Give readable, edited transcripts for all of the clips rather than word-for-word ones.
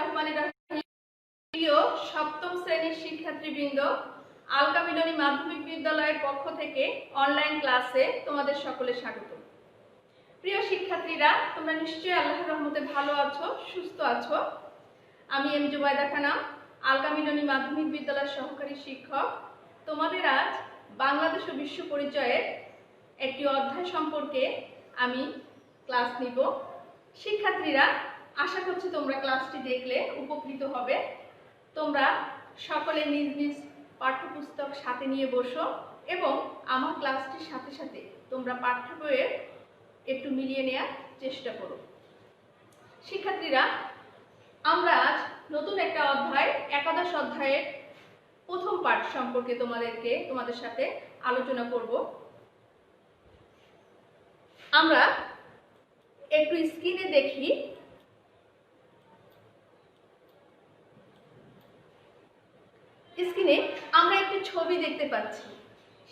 রহমানির রহিম। প্রিয় সপ্তম শ্রেণীর শিক্ষার্থীবৃন্দ, আলকা মিলনী মাধ্যমিক বিদ্যালয়ের পক্ষ থেকে অনলাইন ক্লাসে তোমাদের সকলে স্বাগত। প্রিয় শিক্ষার্থীরা, তোমরা নিশ্চয়ই আল্লাহর রহমতে ভালো আছো, সুস্থ আছো। আমি এম জুবাইদা খানম, আলকা মিলনী মাধ্যমিক বিদ্যালয়ের সহকারী শিক্ষক। তোমাদের আজ বাংলাদেশ ও বিশ্ব পরিচয়ের একটি অধ্যায় সম্পর্কে আমি ক্লাস নিব। শিক্ষার্থীরা, আশা করছি তোমরা ক্লাসটি দেখলে উপকৃত হবে। তোমরা সকলে নিজ নিজ পাঠ্যপুস্তক সাথে নিয়ে বসো এবং আমার ক্লাসটির সাথে সাথে তোমরা পাঠ্য বইয়ের একটু মিলিয়ে নেওয়ার চেষ্টা করো। শিক্ষার্থীরা, আমরা আজ নতুন একটা অধ্যায়, একাদশ অধ্যায়ের প্রথম পাঠ সম্পর্কে তোমাদের সাথে আলোচনা করব। আমরা একটু স্ক্রিনে দেখি। স্ক্রিনে আমরা একটি ছবি দেখতে পাচ্ছি।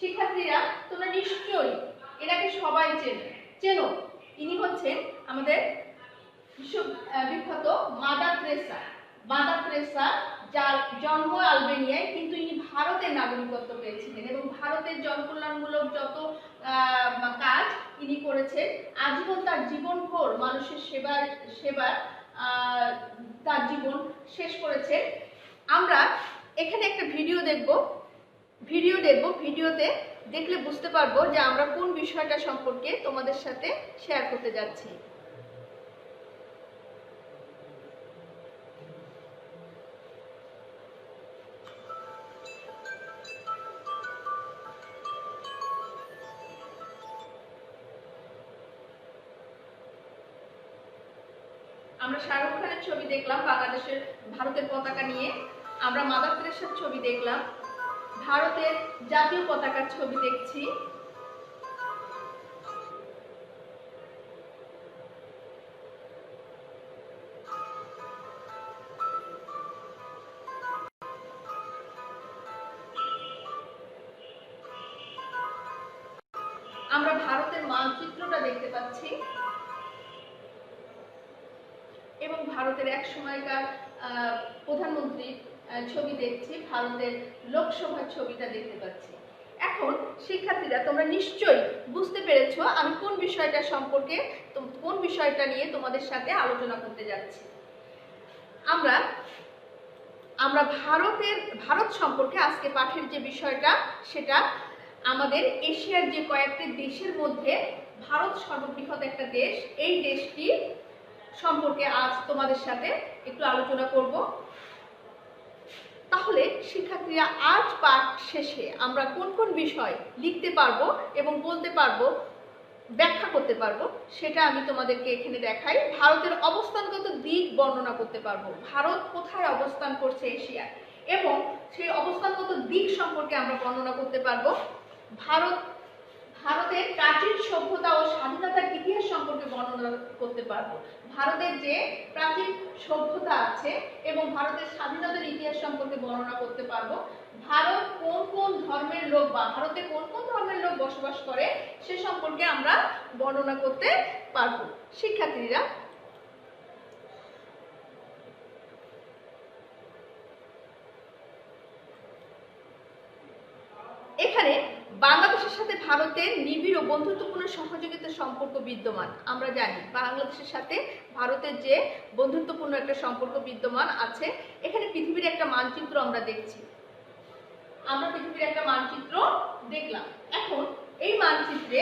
শিক্ষার্থীরা, তোমরা নিশ্চয়ই এনাকে সবাই চেনো। ইনি হচ্ছেন আমাদের বিখ্যাত মাদার তেরেসা, যার জন্ম আলবেনিয়ায়, কিন্তু ইনি ভারতের নাগরিকত্ব পেয়েছিলেন এবং ভারতের জনকল্যাণমূলক যত কাজ ইনি করেছেন। আজীবন তার জীবনভর মানুষের সেবার তার জীবন শেষ করেছেন। আমরা এখানে একটা ভিডিও দেখব। ভিডিওতে দেখলে বুঝতে পারবো যে আমরা কোন বিষয়টা সম্পর্কে তোমাদের সাথে শেয়ার করতে যাচ্ছি। আমরা শাহরুখ খানের ছবি দেখলাম ভারতের পতাকা নিয়ে। আমরা মাদার তেরেসার ছবি দেখলাম, ভারতের জাতীয় পতাকার ছবি দেখছি। আমরা ভারতের মানচিত্রটা দেখতে পাচ্ছি এবং ভারতের এক সময়কার প্রধানমন্ত্রীর ছবি দেখছি, ভারতের লোকসভার ছবিটা দেখতে পাচ্ছি। এখন শিক্ষার্থীরা, তোমরা নিশ্চয়ই বুঝতে পেরেছো আমি কোন বিষয়টা নিয়ে তোমাদের সাথে আলোচনা করতে যাচ্ছি। আমরা ভারত সম্পর্কে আজকে পাঠের যে বিষয়টা, সেটা আমাদের এশিয়ার যে কয়েকটি দেশের মধ্যে ভারত সর্ববৃহৎ একটা দেশ। এই দেশটি সম্পর্কে আজ তোমাদের সাথে একটু আলোচনা করব। তাহলে শিক্ষার্থীরা, আজ পাঠ শেষে আমরা কোন কোন বিষয় লিখতে পারবো এবং বলতে পারবো, ব্যাখ্যা করতে পারবো, সেটা আমি তোমাদেরকে এখানে দেখাই। ভারতের অবস্থানগত দিক বর্ণনা করতে পারবো, ভারত কোথায় অবস্থান করছে এশিয়ায়, এবং সেই অবস্থানগত দিক সম্পর্কে আমরা বর্ণনা করতে পারবো। ভারতের প্রাচীন সভ্যতা ও স্বাধীনতার ইতিহাস সম্পর্কে বর্ণনা করতে পারবো। ভারতের যে প্রাচীন সভ্যতা আছে এবং ভারতের স্বাধীনতার ইতিহাস সম্পর্কে বর্ণনা করতে পারবো। ভারত কোন কোন ধর্মের লোক বা ভারতে কোন কোন ধর্মের লোক বসবাস করে সে সম্পর্কে আমরা বর্ণনা করতে পারবো। শিক্ষার্থীরা, এখানে বাংলাদেশের সাথে ভারতের নিবিড় ও বন্ধুত্বপূর্ণ সহযোগিতার সম্পর্ক বিদ্যমান। আমরা জানি বাংলাদেশের সাথে ভারতের যে বন্ধুত্বপূর্ণ একটা সম্পর্ক বিদ্যমান আছে। এখানে পৃথিবীর একটা মানচিত্র আমরা দেখছি। আমরা পৃথিবীর একটা মানচিত্র দেখলাম। এখন এই মানচিত্রে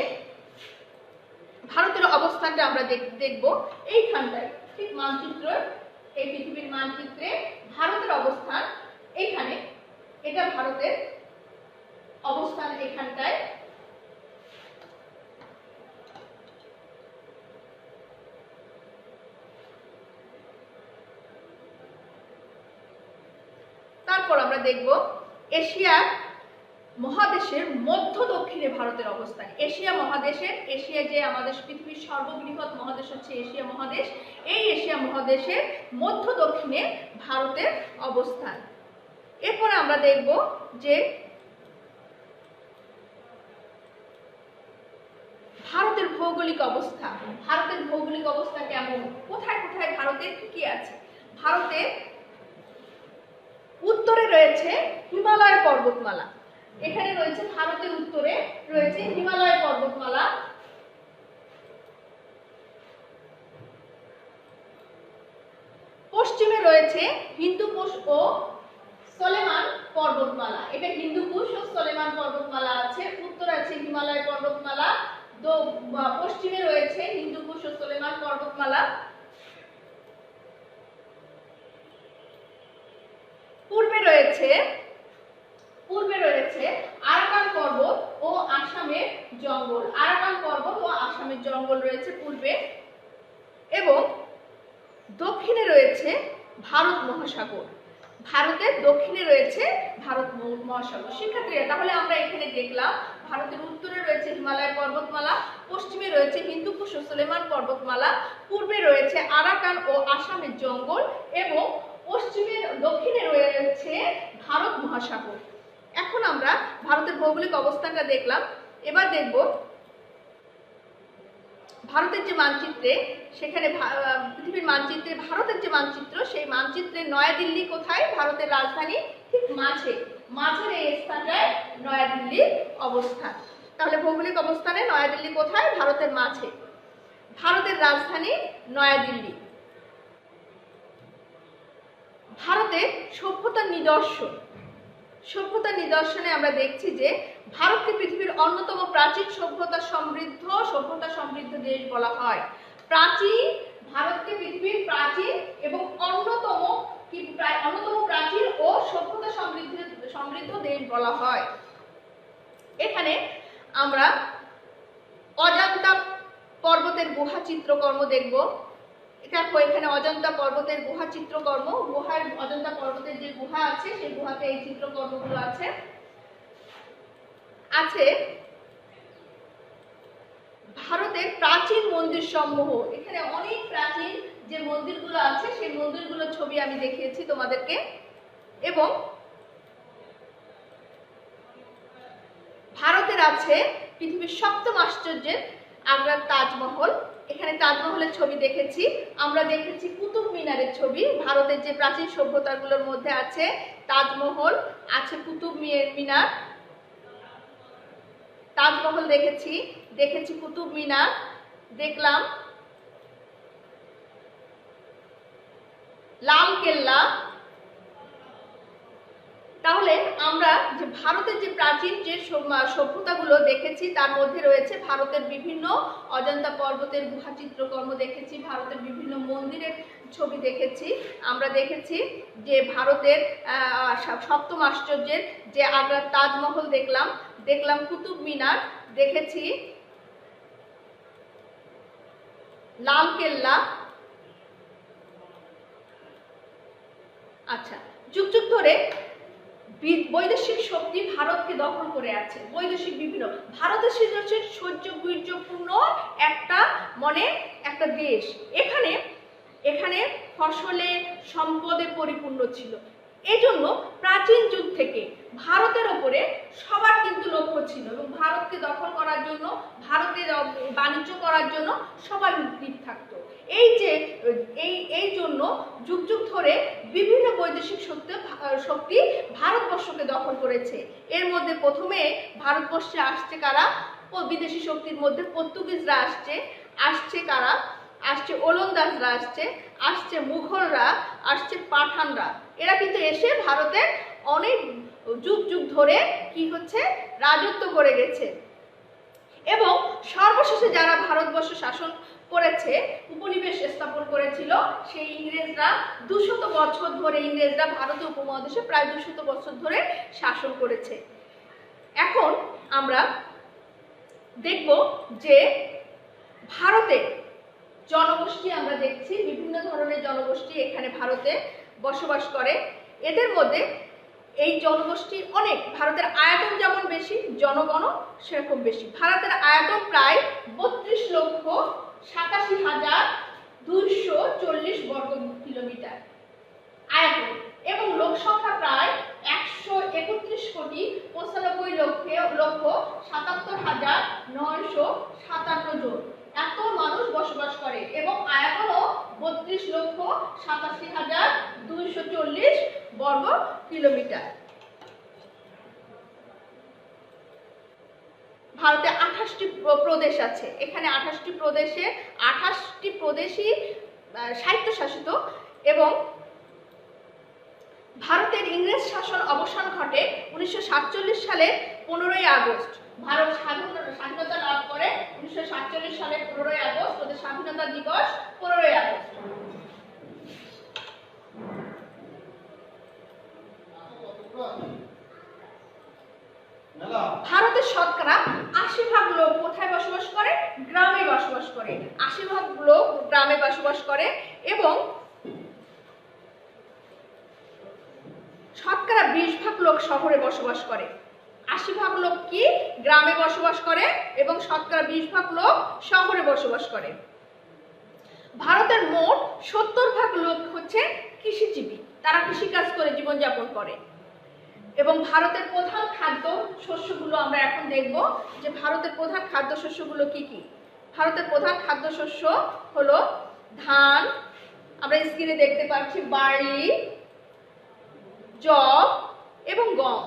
ভারতের অবস্থানটা আমরা দেখব। এইখানটায় ঠিক এই পৃথিবীর মানচিত্রে ভারতের অবস্থান এইখানে। এটা ভারতের অবস্থান এখানটায়। তারপর আমরা দেখব এশিয়া মহাদেশের মধ্য দক্ষিণে ভারতের অবস্থান। এশিয়া যে আমাদের পৃথিবীর সর্ববৃহৎ মহাদেশ হচ্ছে এশিয়া মহাদেশ। এই এশিয়া মহাদেশের মধ্য দক্ষিণে ভারতের অবস্থান। এরপর আমরা দেখব যে ভারতের ভৌগোলিক অবস্থা কেমন, কোথায় কোথায় ভারতের কি আছে। ভারতে উত্তরে রয়েছে হিমালয় পর্বতমালা। এখানে রয়েছে ভারতের উত্তরে রয়েছে হিমালয় পর্বতমালা। পশ্চিমে রয়েছে হিন্দুকুশ ও সলেমান পর্বতমালা। এটা হিন্দুকুশ ও সলেমান পর্বতমালা আছে। উত্তরে আছে হিমালয় পর্বতমালা, পশ্চিমে রয়েছে হিন্দুকুশ ও সলেমান পর্বতমালা। পূর্বে রয়েছে আরাকান পর্বত ও আসামের জঙ্গল। আরাকান পর্বত ও আসামের জঙ্গল রয়েছে পূর্বে। এবং দক্ষিণে রয়েছে ভারত মহাসাগর। ভারতের দক্ষিণে রয়েছে ভারত মহাসাগর। শিক্ষার্থীরা, তাহলে আমরা এখানে দেখলাম ভারতের উত্তরে রয়েছে হিমালয় পর্বতমালা, পশ্চিমে রয়েছে হিন্দুকুশ ও সলেমান পর্বতমালা, পূর্বে রয়েছে আরাকান ও আসামের জঙ্গল এবং দক্ষিণে রয়েছে ভারত মহাসাগর। এখন আমরা ভারতের ভৌগোলিক অবস্থানটা দেখলাম। এবার দেখব ভারতের যে মানচিত্রে, সেখানে পৃথিবীর মানচিত্রে ভারতের যে মানচিত্র, সেই মানচিত্রে নয়াদিল্লি কোথায়? ভারতের রাজধানী ঠিক মাঝের এই স্থানটায় নয়াদিল্লির অবস্থান। তাহলে ভৌগোলিক অবস্থানে নয়াদিল্লি কোথায়? ভারতের মাঝে। ভারতের রাজধানী নয়াদিল্লি। ভারতে সভ্যতার নিদর্শনে আমরা দেখছি যে ভারতকে পৃথিবীর অন্যতম প্রাচীন সভ্যতা সমৃদ্ধ দেশ বলা হয়। ভারতকে পৃথিবীর প্রাচীন এবং অন্যতম প্রাচীন ও সভ্যতা সমৃদ্ধ দেশ বলা হয়। এখানে আমরা অজন্তা পর্বতের গুহা চিত্রকর্ম দেখব। দেখো, এখানে অজন্তা পর্বতের গুহা চিত্রকর্ম। অজন্তা পর্বতের যে গুহা আছে, সেই গুহাতে এই চিত্রকর্মগুলো আছে। ভারতের প্রাচীন মন্দির সমূহ। এখানে অনেক প্রাচীন যে মন্দিরগুলো আছে, সেই মন্দিরগুলোর ছবি আমি দেখিয়েছি তোমাদেরকে। এবং ভারতের আছে পৃথিবীর সপ্তম আশ্চর্যের আগ্রার তাজমহল। এখানে তাজমহলের ছবি দেখেছি আমরা, দেখেছি কুতুব মিনারের ছবি। ভারতের যে প্রাচীন সভ্যতাগুলোর মধ্যে আছে তাজমহল, আছে কুতুব মিনার। তাজমহল দেখেছি কুতুব মিনার দেখলাম, লাল কেল্লা। তাহলে আমরা যে ভারতের যে প্রাচীন যে সভ্যতাগুলো দেখেছি, তার মধ্যে রয়েছে ভারতের বিভিন্ন অজন্তা পর্বতের গুহা চিত্রকর্ম দেখেছি, ভারতের বিভিন্ন মন্দিরের ছবি দেখেছি। আমরা দেখেছি যে ভারতের সপ্তম আশ্চর্যের যে আগ্রার তাজমহল দেখলাম কুতুব মিনার দেখেছি, লাল কেল্লা। আচ্ছা, যুগ যুগ ধরে বৈদেশিক শক্তি ভারতকে দখল করে আছে। বৈদেশিক বিভিন্ন ভারতের সৌন্দর্যপূর্ণ একটা দেশ। এখানে ফসলে সম্পদে পরিপূর্ণ ছিল। এই জন্য প্রাচীন যুগ থেকে ভারতের ওপরে সবার কিন্তু লক্ষ্য ছিল এবং ভারতকে দখল করার জন্য, ভারতের বাণিজ্য করার জন্য সবার উদ্যোগ থাকতো। এই জন্য যুগ যুগ ধরে বিভিন্ন বৈদেশিক শক্তি ভারতবর্ষকে দখল করেছে। এর মধ্যে প্রথমে ভারতবর্ষে আসছে কারা? বিদেশি শক্তির মধ্যে পর্তুগিজরা আসছে কারা? আসছে ওলন্দাজরা, আসছে মুঘলরা, আসছে পাঠানরা। এরা কিন্তু এসে ভারতে অনেক যুগ যুগ ধরে কি হচ্ছে? রাজত্ব করে গেছে। এবং সর্বশেষে যারা ভারতবর্ষ শাসন করেছে, উপনিবেশ স্থাপন করেছিল, সেই ইংরেজরা 200 বছর ধরে, ইংরেজরা ভারতীয় উপমহাদেশে প্রায় 200 বছর ধরে শাসন করেছে। এখন আমরা দেখব যে ভারতে জনগোষ্ঠী আমরা দেখছি, বিভিন্ন ধরনের জনগোষ্ঠী এখানে ভারতে বসবাস করে। এদের মধ্যে এই জনগোষ্ঠী অনেক। ভারতের আয়তন যেমন বেশি, জনগণও সেরকম বেশি। ভারতের আয়তন প্রায় 32,87,240 বর্গ কিলোমিটার আয়তন এবং লোক সংখ্যা প্রায় 131,95,77,957 জন। এত মানুষ বসবাস করে এবং আয়তনও 32,87,240 2,87,240 বর্গ কিলোমিটার। ভারতে 28টি প্রদেশ আছে। এখানে 28টি প্রদেশই স্বায়ত্তশাসিত এবং ভারতের ইংরেজ শাসন অবসান ঘটে 1947 সালে 15ই আগস্ট। ভারত স্বাধীনতা লাভ করে 1947 সালে 15ই আগস্ট। ওদের স্বাধীনতা দিবস 15ই আগস্ট। ভারতের শতকরা 80% লোক কোথায় বসবাস করে? গ্রামে বসবাস করে। 80% লোক গ্রামে বসবাস করে এবং শতকরা 20% লোক শহরে বসবাস করে। 80% লোক কি গ্রামে বসবাস করে এবং শতকরা 20% লোক শহরে বসবাস করে। ভারতের মোট 70% লোক হচ্ছে কৃষিজীবী, তারা কৃষিকাজ করে জীবনযাপন করে। এবং ভারতের প্রধান খাদ্য শস্যগুলো আমরা এখন দেখব যে ভারতের প্রধান খাদ্য শস্যগুলো কি কি। ভারতের প্রধান খাদ্য শস্য হলো ধান, আমরা স্ক্রিনে দেখতে পাচ্ছি, বার্লি, যব এবং গম।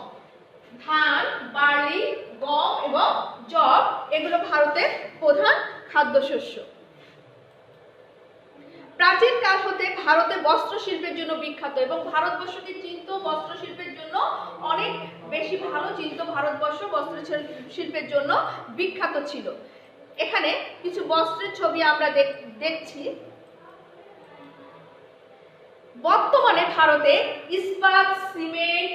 ধান, বার্লি, গম এবং যব এগুলো ভারতের প্রধান খাদ্যশস্য। প্রাচীন কাল হতে ভারতে বস্ত্র শিল্পের জন্য বিখ্যাত এবং ভারতবর্ষকে চিনত বস্ত্র শিল্পের জন্য, অনেক বেশি ভালো চিনত ভারতবর্ষ বস্ত্র শিল্পের জন্য বিখ্যাত ছিল। এখানে কিছু বস্ত্রের ছবি আমরা দেখছি। বর্তমানে ভারতে ইস্পাত, সিমেন্ট,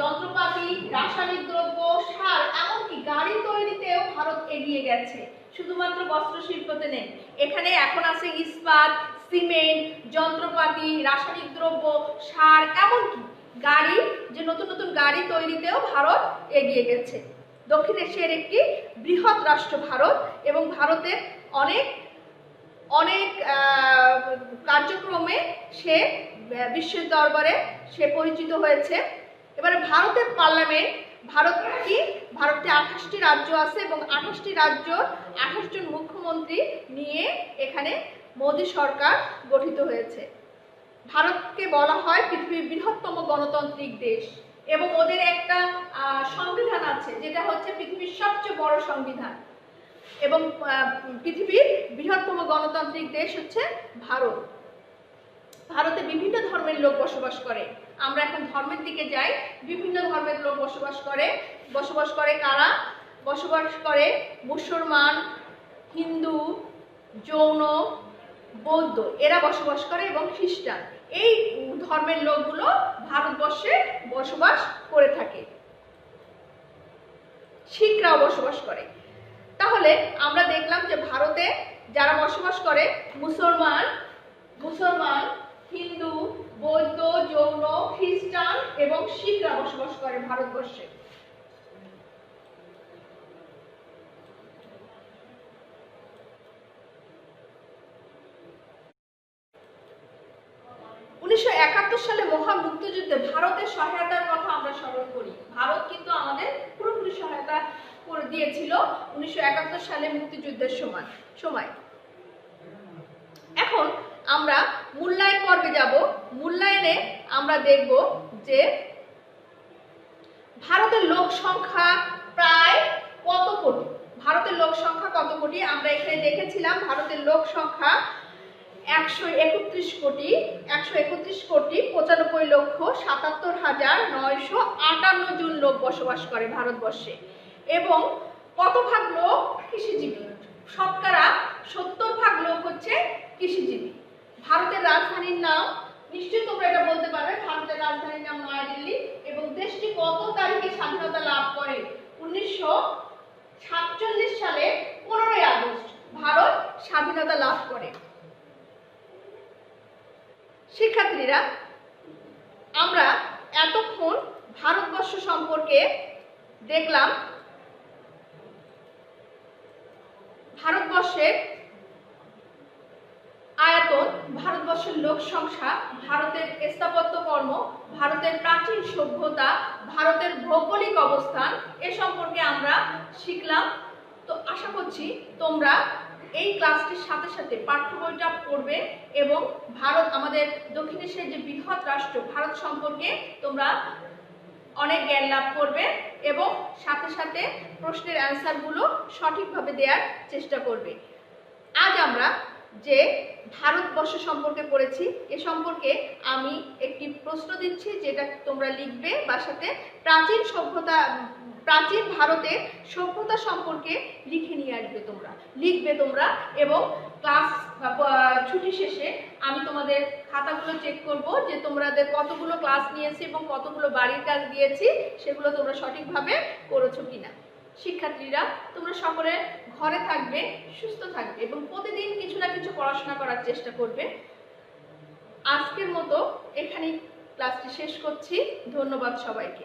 যন্ত্রপাতি, রাসায়নিক দ্রব্য, সার, এমনকি গাড়ি তৈরিতেও ভারত এগিয়ে গেছে। শুধুমাত্র বস্ত্র শিল্পতে নেই, এখানে এখন আছে ইস্পাত, সিমেন্ট, যন্ত্রপাতি, রাসায়নিক দ্রব্য, সার, এমনকি গাড়ি, যে নতুন নতুন গাড়ি তৈরিতেও ভারত এগিয়ে গেছে। দক্ষিণ এশিয়ার একটি বৃহৎ রাষ্ট্র ভারত এবং ভারতের অনেক কার্যক্রমে সে বিশ্বের দরবারে সে পরিচিত হয়েছে। এবারে ভারতের পার্লামেন্ট, ভারতে 28টি রাজ্য আছে এবং 28টি রাজ্য 28 জন মুখ্যমন্ত্রী নিয়ে এখানে মোদী সরকার গঠিত হয়েছে। ভারতকে বলা হয় পৃথিবীর বৃহত্তম গণতান্ত্রিক দেশ এবং ওদের একটা সংবিধান আছে যেটা হচ্ছে পৃথিবীর সবচেয়ে বড় সংবিধান এবং পৃথিবীর বৃহত্তম গণতান্ত্রিক দেশ হচ্ছে ভারত। ভারতে বিভিন্ন ধর্মের লোক বসবাস করে। আমরা এখন ধর্মের দিকে যাই। বিভিন্ন ধর্মের লোক বসবাস করে কারা? বসবাস করে মুসলমান, হিন্দু, জৈন, বৌদ্ধ, এরা বসবাস করে এবং খ্রিস্টান। এই ধর্মের লোকগুলো ভারতবর্ষে বসবাস করে থাকে। শিখরাও বসবাস করে। তাহলে আমরা দেখলাম যে ভারতে যারা বসবাস করে মুসলমান, হিন্দু, বৌদ্ধ, জৈন, খ্রিস্টান এবং শিখরা বসবাস করে ভারতবর্ষে। সালে মহা মুক্তিযুদ্ধে ভারতের সহায়তার কথা আমরা স্মরণ করি। ভারত কিন্তু আমাদের পুরোপুরি সহায়তা করে দিয়েছিল 1971 সালে মুক্তিযুদ্ধের সময়। এখন আমরা মূল্যায়ন পর্বে যাব। মূল্যায়নে আমরা দেখব যে ভারতের লোক সংখ্যা প্রায় কত কোটি। ভারতের লোক সংখ্যা কত কোটি আমরা এখানে দেখেছিলাম। ভারতের লোক সংখ্যা 131 কোটি 95,77,958 জন লোক বসবাস করে ভারতবর্ষে এবং কত ভাগ লোক কৃষিজীবী? শতকরা 70% লোক হচ্ছে কৃষিজীবী। ভারতের রাজধানীর নাম নিশ্চয়ই তোমরা এটা বলতে পারবে। ভারতের রাজধানীর নাম নয়াদিল্লি এবং দেশটি কত তারিখে স্বাধীনতা লাভ করে? 1947 সালে 15ই আগস্ট ভারত স্বাধীনতা লাভ করে। শিক্ষার্থীরা, আমরা এতক্ষণ ভারতবর্ষ সম্পর্কে দেখলাম। ভারতবর্ষের আয়তন, ভারতবর্ষের লোক সংখ্যা, ভারতের স্থাপত্যকর্ম, ভারতের প্রাচীন সভ্যতা, ভারতের ভৌগোলিক অবস্থান এ সম্পর্কে আমরা শিখলাম। তো আশা করছি তোমরা এই ক্লাসটির সাথে সাথে পাঠ্য বইটা পড়বে এবং ভারত, আমাদের দক্ষিণ এশিয়ার যে বৃহৎ রাষ্ট্র ভারত সম্পর্কে তোমরা অনেক জ্ঞান লাভ করবে এবং সাথে সাথে প্রশ্নের অ্যান্সারগুলো সঠিকভাবে দেওয়ার চেষ্টা করবে। আজ আমরা যে ভারতবর্ষ সম্পর্কে পড়েছি এ সম্পর্কে আমি একটি প্রশ্ন দিচ্ছি, যেটা তোমরা লিখবে বাসাতে। প্রাচীন ভারতের সভ্যতা সম্পর্কে লিখে নিয়ে আসবে, লিখবে তোমরা এবং ক্লাস ছুটি শেষে আমি তোমাদের খাতাগুলো চেক করব যে তোমাদের কতগুলো ক্লাস নিয়েছি এবং কতগুলো বাড়ির কাজ দিয়েছি, সেগুলো তোমরা সঠিকভাবে করেছো কিনা। শিক্ষার্থীরা, তোমরা সকলে ঘরে থাকবে, সুস্থ থাকবে এবং প্রতিদিন কিছু না কিছু পড়াশোনা করার চেষ্টা করবে। আজকের মতো এখানেই ক্লাসটি শেষ করছি। ধন্যবাদ সবাইকে।